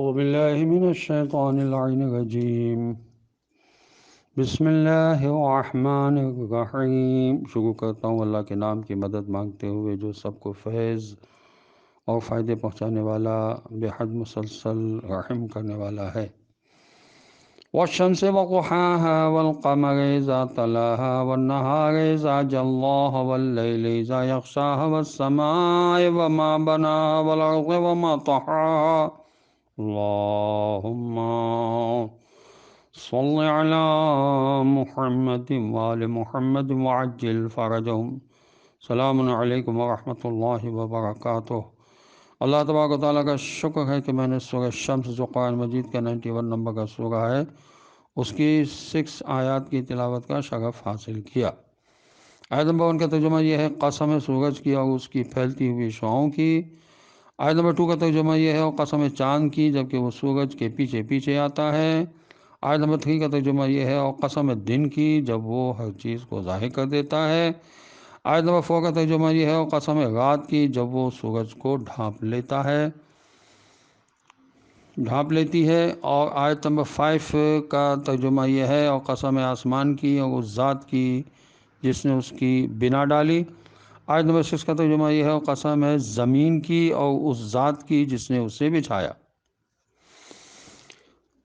بالله من الشیطان اللعین الرجیم بسم اللہ الرحمن الرحیم۔ شروع کرتا ہوں اللہ کے نام کی مدد مانگتے ہوئے جو سب کو فیض اور فائدے پہنچانے والا، بے حد مسلسل رحم کرنے والا ہے۔ والشمس وضحاها والقمر إذا تلاها والنهار إذا جلاها والليل إذا يغشاها والسماء وما بناها والأرض وما طحاها اللهم صل على محمد وآل محمد وعجل فرجهم۔ السلام علیکم ورحمۃ اللہ وبرکاتہ۔ اللہ تبارک و تعالیٰ کا شکر ہے کہ میں نے سورہ شمس جو قرآن مجید کا 91 نمبر کا سورہ ہے اس کی 6 آیات کی تلاوت کا شرف حاصل کیا۔ آیت نمبر 1 کا ترجمہ یہ ہے قسم سورج کی اور اس کی پھیلتی ہوئی شعاؤں کی۔ آیت نمبر 2 کا ترجمہ یہ ہے اور قسم چاند کی جبکہ وہ سورج کے پیچھے پیچھے آتا ہے۔ آیت نمبر 3 کا ترجمہ یہ ہے اور قسم دن کی جب وہ ہر چیز کو ظاہر کر دیتا ہے۔ آیت نمبر 4 کا ترجمہ یہ ہے اور قسم رات کی جب وہ سورج کو ڈھانپ لیتی ہے۔ اور آیت نمبر 5 کا ترجمہ یہ ہے اور قسم آسمان کی اور اس ذات کی جس نے اس کی بنا ڈالی۔ آیت نمبر 6 کا ترجمہ یہ ہے اور قسم ہے زمین کی اور اس ذات کی جس نے اسے بچھایا۔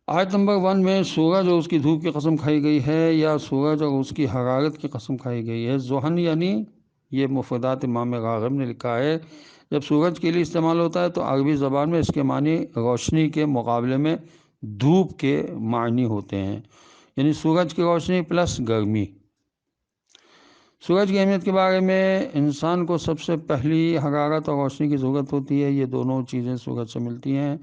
آیت نمبر 1 میں سورج اور اس کی دھوپ کی قسم کھائی گئی ہے یا سورج اور اس کی حرارت کی قسم کھائی گئی ہے۔ ذہن یعنی یہ مفردات امام راغب نے لکھا ہے، جب سورج کے لیے استعمال ہوتا ہے تو عربی زبان میں اس کے معنی روشنی کے مقابلے میں دھوپ کے معنی ہوتے ہیں، یعنی سورج کی روشنی پلس گرمی۔ سورج کی اہمیت کے بارے میں انسان کو سب سے پہلی حرارت اور روشنی کی ضرورت ہوتی ہے۔ یہ دونوں چیزیں سورج سے ملتی ہیں۔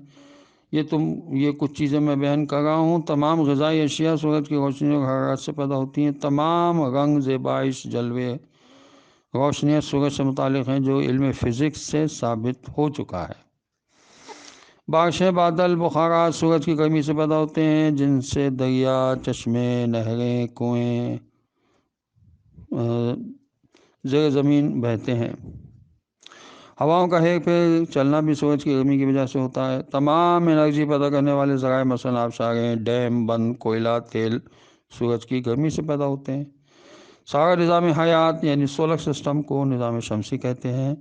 یہ کچھ چیزیں میں بیان کر رہا ہوں۔ تمام غذائی اشیاء سورج کی روشنی اور حرارت سے پیدا ہوتی ہیں۔ تمام رنگ، زیبائش، جلوے، روشنیاں سورج سے متعلق ہیں جو علم فزکس سے ثابت ہو چکا ہے۔ بارشیں، بادل، بخارات سورج کی گرمی سے پیدا ہوتے ہیں جن سے دریا، چشمے، نہریں، کنویں زیر زمین بہتے ہیں۔ ہواؤں کا ہیر پھیر چلنا بھی سورج کی گرمی کی وجہ سے ہوتا ہے۔ تمام انرجی پیدا کرنے والے ذرائع مثلاً آبشاریں، ڈیم، بند، کوئلہ، تیل سورج کی گرمی سے پیدا ہوتے ہیں۔ سارا نظام حیات یعنی سولر سسٹم کو نظام شمسی کہتے ہیں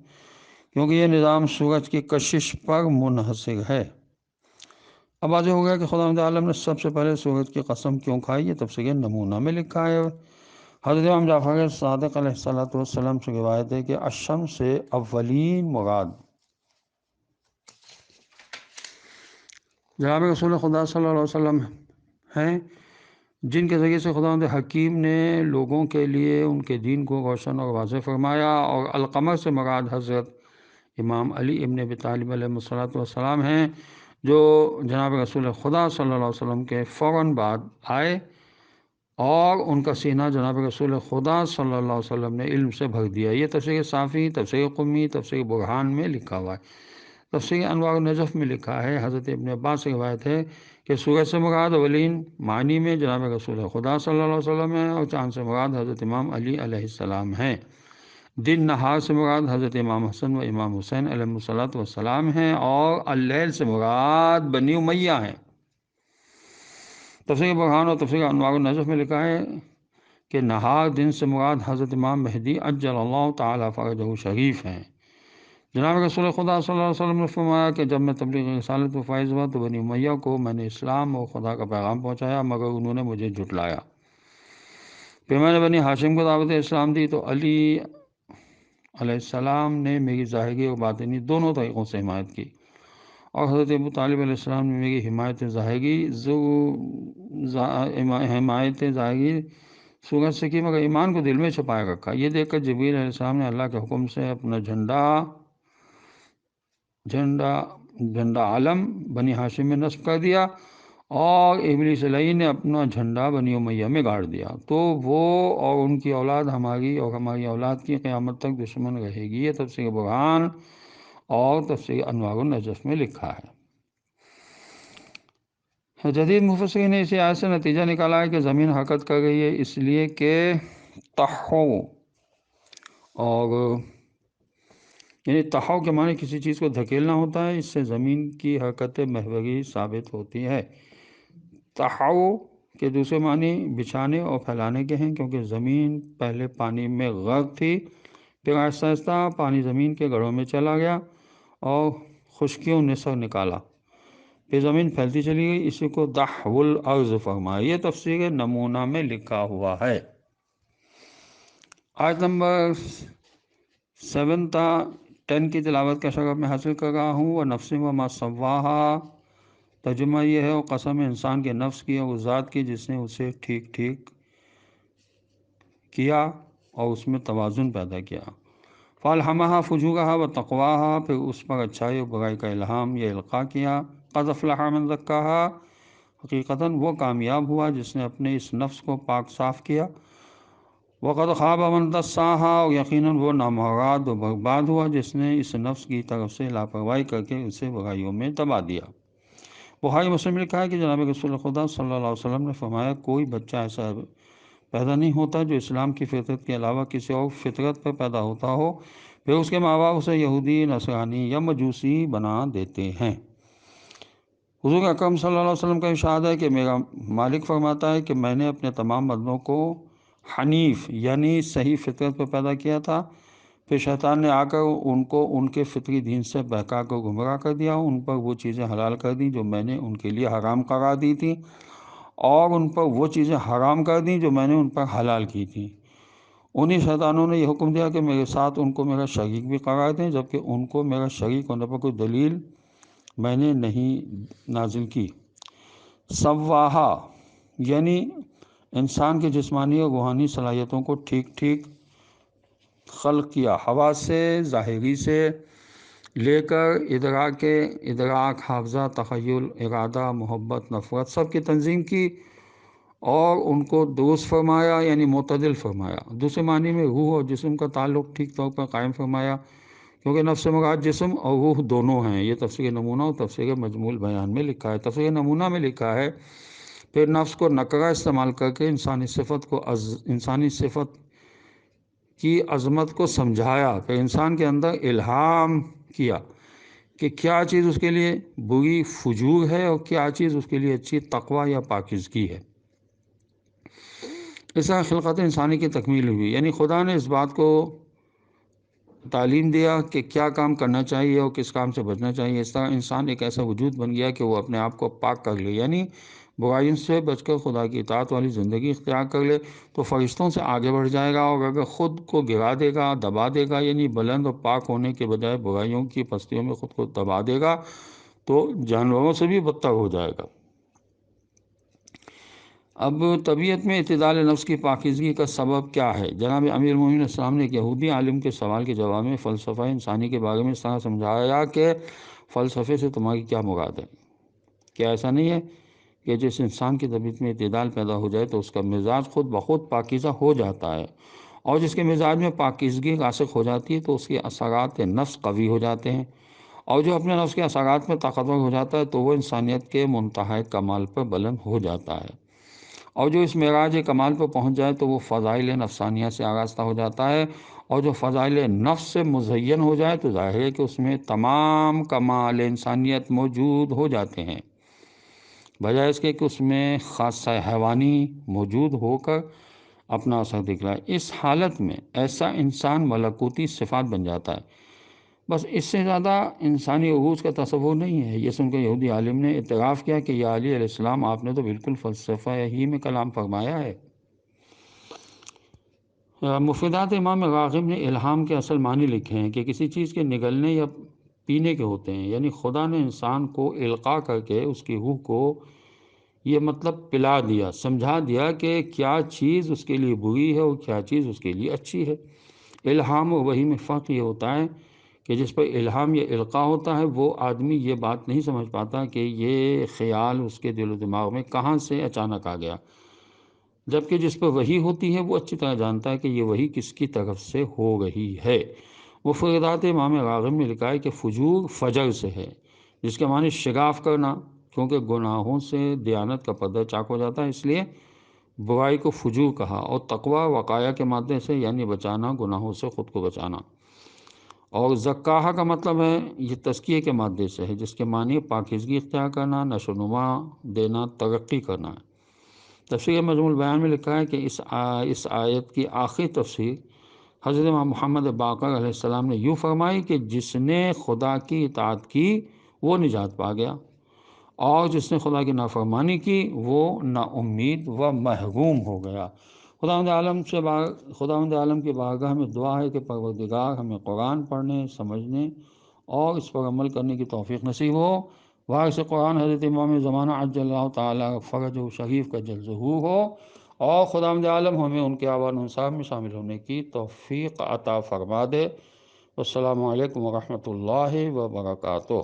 کیونکہ یہ نظام سورج کی کشش پر منحصر ہے۔ اب واضح ہو گیا کہ خداوند عالم نے سب سے پہلے سورج کی قسم کیوں کھائی۔ یہ تفسیر نمونہ میں لکھا ہے۔ حضرت امام جعفر صادق علیہ السلام سے روایت ہے کہ الشمس سے اولین مراد جناب رسول خدا صلی اللہ علیہ وسلم ہیں، جن کے ذریعے سے خداوند حکیم نے لوگوں کے لیے ان کے دین کو روشن اور واضح فرمایا۔ اور القمر سے مراد حضرت امام علی ابن ابی طالب علیہ السلام ہیں جو جناب رسول خدا صلی اللہ علیہ وسلم کے فوراً بعد آئے اور ان کا سینہ جناب رسول خدا صلی اللہ علیہ وسلم نے علم سے بھر دیا۔ یہ تفسیر صافی، تفسیر قمی، تفسیر برہان میں لکھا ہوا ہے۔ تفسیر انوار النجف میں لکھا ہے، حضرت ابن عباس سے روایت ہے کہ سورج سے مراد اولین معنی میں جناب رسول خدا صلی اللہ علیہ وسلم ہے، اور چاند سے مراد حضرت امام علی علیہ السلام ہیں۔ دن نہار سے مراد حضرت امام حسن و امام حسین علیہ السلام ہیں، اور اللیل سے مراد بنی امیہ ہیں۔ تفسیر برہان اور تفسیر انوار النجف میں لکھا ہے کہ نہار دن سے مراد حضرت امام مہدی عجل اللہ تعالی فرجہ شریف ہیں۔ جناب رسول خدا صلی اللہ علیہ وسلم نے فرمایا کہ جب میں تبلیغ رسالت و فائز ہوا تو بنی امیہ کو میں نے اسلام اور خدا کا پیغام پہنچایا مگر انہوں نے مجھے جھٹلایا۔ پھر میں نے بنی ہاشم کو دعوت اسلام دی تو علی علیہ السلام نے میری ظاہری اور باطنی دونوں طریقوں سے حمایت کی، اور حضرت ابو طالب علیہ السلام نے میری حمایت ظاہری سورج سے کی مگر ایمان کو دل میں چھپائے رکھا۔ یہ دیکھ کر جبریل علیہ السلام نے اللہ کے حکم سے اپنا جھنڈا عالم بنی ہاشم میں نصب کر دیا، اور ابلیس لعین نے اپنا جھنڈا بنی امیہ میں گاڑ دیا، تو وہ اور ان کی اولاد ہماری اور ہماری اولاد کی قیامت تک دشمن رہے گی۔ یہ تفسیر برہان اور تفسیر انوار النجف میں لکھا ہے۔ جدید مفسرین نے اسی آیت سے نتیجہ نکالا ہے کہ زمین حرکت کر رہی ہے اس لیے کہ تحو اور یعنی تحاو کے معنی کسی چیز کو دھکیلنا ہوتا ہے، اس سے زمین کی حرکت محوری ثابت ہوتی ہے۔ تحاو کے دوسرے معنی بچھانے اور پھیلانے کے ہیں، کیونکہ زمین پہلے پانی میں غرق تھی، پھر آہستہ آہستہ پانی زمین کے گڑھوں میں چلا گیا اور خشکیوں نے سر نکالا، پھر زمین پھیلتی چلی گئی، اسی کو دحو الارض فرمایا۔ یہ تفسیر نمونہ میں لکھا ہوا ہے۔ آیت نمبر 7 تا 10 کی تلاوت کا شرف میں حاصل کر رہا ہوں۔ وَنَفْسٍ وَمَا سَوَّاهَا، ترجمہ یہ ہے، اور قسم ہے انسان کے نفس کی اور اس ذات کی جس نے اسے ٹھیک ٹھیک کیا اور اس میں توازن پیدا کیا۔ فَأَلْهَمَهَا فُجُورَهَا وَتَقْوَاهَا، پھر اس پر اچھائی اور برائی کا الہام یا القاء کیا۔ قَدْ أَفْلَحَ مَنْ زَكَّاهَا، حقیقتاً وہ کامیاب ہوا جس نے اپنے اس نفس کو پاک صاف کیا۔ وَقَدْ خَابَ مَنْ دَسَّاهَا، اور یقیناً وہ نامراد و برباد ہوا جس نے اس نفس کی طرف سے لاپرواہی کر کے اسے برائیوں میں دبا دیا۔ بخاری مسلم نے لکھا ہے کہ جناب رسول خدا صلی اللہ علیہ وسلم نے فرمایا، کوئی بچہ ایسا پیدا نہیں ہوتا جو اسلام کی فطرت کے علاوہ کسی اور فطرت پر پیدا ہوتا ہو، پھر اس کے ماں باپ اسے یہودی، نصرانی یا مجوسی بنا دیتے ہیں۔ حضور اکرم صلی اللہ علیہ وسلم کا ارشاد ہے کہ میرا مالک فرماتا ہے کہ میں نے اپنے تمام بندوں کو حنیف یعنی صحیح فطرت پر پیدا کیا تھا، پھر شیطان نے آ کر ان کو ان کے فطری دین سے بہکا کر گمراہ کر دیا، ان پر وہ چیزیں حلال کر دیں جو میں نے ان کے لیے حرام قرار دی تھیں، اور ان پر وہ چیزیں حرام کر دیں جو میں نے ان پر حلال کی تھیں۔ انہی شیطانوں نے یہ حکم دیا کہ میرے ساتھ ان کو میرا شریک بھی قرار دیں، جبکہ ان کو میرا شریک ہونے پر کوئی دلیل میں نے نہیں نازل کی۔ سواہا یعنی انسان کے جسمانی اور روحانی صلاحیتوں کو ٹھیک ٹھیک خلق کیا، حواس سے، ظاہری سے لے کر ادراک، حافظہ، تخیل، ارادہ، محبت، نفرت، سب کی تنظیم کی اور ان کو درست فرمایا یعنی معتدل فرمایا۔ دوسرے معنی میں روح اور جسم کا تعلق ٹھیک طور پر قائم فرمایا، کیونکہ نفس مراد جسم اور روح دونوں ہیں۔ یہ تفسیر نمونہ اور تفسیر مجموع البیان میں لکھا ہے۔ تفسیر نمونہ میں لکھا ہے، پھر نفس کو نکرہ استعمال کر کے انسانی صفت کی عظمت کو سمجھایا، پھر انسان کے اندر الہام کیا کہ کیا چیز اس کے لیے بری فجور ہے اور کیا چیز اس کے لیے اچھی تقوی یا پاکیزگی ہے۔ اس طرح خلقت انسانی کی تکمیل ہوئی، یعنی خدا نے اس بات کو تعلیم دیا کہ کیا کام کرنا چاہیے اور کس کام سے بچنا چاہیے۔ اس طرح انسان ایک ایسا وجود بن گیا کہ وہ اپنے آپ کو پاک کر لے، یعنی برائیوں سے بچ کر خدا کی اطاعت والی زندگی اختیار کر لے تو فرشتوں سے آگے بڑھ جائے گا، اور اگر خود کو گرا دے گا، دبا دے گا، یعنی بلند اور پاک ہونے کے بجائے برائیوں کی پستیوں میں خود کو دبا دے گا تو جانوروں سے بھی بدتر ہو جائے گا۔ اب طبیعت میں اعتدال نفس کی پاکیزگی کا سبب کیا ہے؟ جناب امیر المومنین علیہ السلام نے ایک یہودی عالم کے سوال کے جواب میں فلسفہ انسانی کے بارے میں اس طرح سمجھایا کہ فلسفے سے تمہاری کیا مراد ہے؟ کیا ایسا نہیں ہے کہ جس انسان کی طبیعت میں اعتدال پیدا ہو جائے تو اس کا مزاج خود بخود پاکیزہ ہو جاتا ہے، اور جس کے مزاج میں پاکیزگی راسخ ہو جاتی ہے تو اس کے اثرات نفس قوی ہو جاتے ہیں، اور جو اپنے نفس کے اثرات میں طاقتور ہو جاتا ہے تو وہ انسانیت کے منتہا کمال پر بلند ہو جاتا ہے، اور جو اس معراج کمال پر پہنچ جائے تو وہ فضائل نفسانیہ سے آراستہ ہو جاتا ہے، اور جو فضائل نفس سے مزین ہو جائے تو ظاہر ہے کہ اس میں تمام کمال انسانیت موجود ہو جاتے ہیں، بجائے اس کے کہ اس میں خاصہ حیوانی موجود ہو کر اپنا اثر دکھلائے۔ اس حالت میں ایسا انسان ملکوتی صفات بن جاتا ہے، بس اس سے زیادہ انسانی عروج کا تصور نہیں ہے۔ یہ سن کر یہودی عالم نے اعتراف کیا کہ یا علی علیہ السلام، آپ نے تو بالکل فلسفہ ہی میں کلام فرمایا ہے۔ مفردات امام راغب نے الہام کے اصل معنی لکھے ہیں کہ کسی چیز کے نگلنے یا پینے کے ہوتے ہیں، یعنی خدا نے انسان کو القاء کر کے اس کی روح کو یہ مطلب پلا دیا، سمجھا دیا کہ کیا چیز اس کے لیے بری ہے اور کیا چیز اس کے لیے اچھی ہے۔ الہام و وحی میں فرق یہ ہوتا ہے کہ جس پر الہام یا القاء ہوتا ہے وہ آدمی یہ بات نہیں سمجھ پاتا کہ یہ خیال اس کے دل و دماغ میں کہاں سے اچانک آ گیا، جبکہ جس پر وحی ہوتی ہے وہ اچھی طرح جانتا ہے کہ یہ وحی کس کی طرف سے ہو رہی ہے۔ مفردات امام راغب میں لکھا ہے کہ فجور فجر سے ہے، جس کے معنی شگاف کرنا، کیونکہ گناہوں سے دیانت کا پردہ چاک ہو جاتا ہے، اس لیے برائی کو فجور کہا، اور تقوی وقایہ کے مادے سے یعنی بچانا، گناہوں سے خود کو بچانا، اور زکاہ کا مطلب ہے یہ تزکیے کے مادے سے ہے، جس کے معنی پاکیزگی اختیار کرنا، نشو و نما دینا، ترقی کرنا ہے۔ تفسیر مجموع البیان میں لکھا ہے کہ اس آیت کی آخری تفسیر حضرت امام محمد باقر علیہ السلام نے یوں فرمائی کہ جس نے خدا کی اطاعت کی وہ نجات پا گیا، اور جس نے خدا کی نافرمانی کی وہ نا امید و محروم ہو گیا۔ خداوند عالم کی بارگاہ میں دعا ہے کہ پروردگار ہمیں قرآن پڑھنے، سمجھنے اور اس پر عمل کرنے کی توفیق نصیب ہو۔ وارث قرآن حضرت امام زمانہ عجل اللہ تعالیٰ فرج و شریف کا جل ظہور ہو، اور خداوند عالم ہمیں ان کے آوان انصاف میں شامل ہونے کی توفیق عطا فرما دے۔ السلام علیکم ورحمۃ اللہ وبرکاتہ۔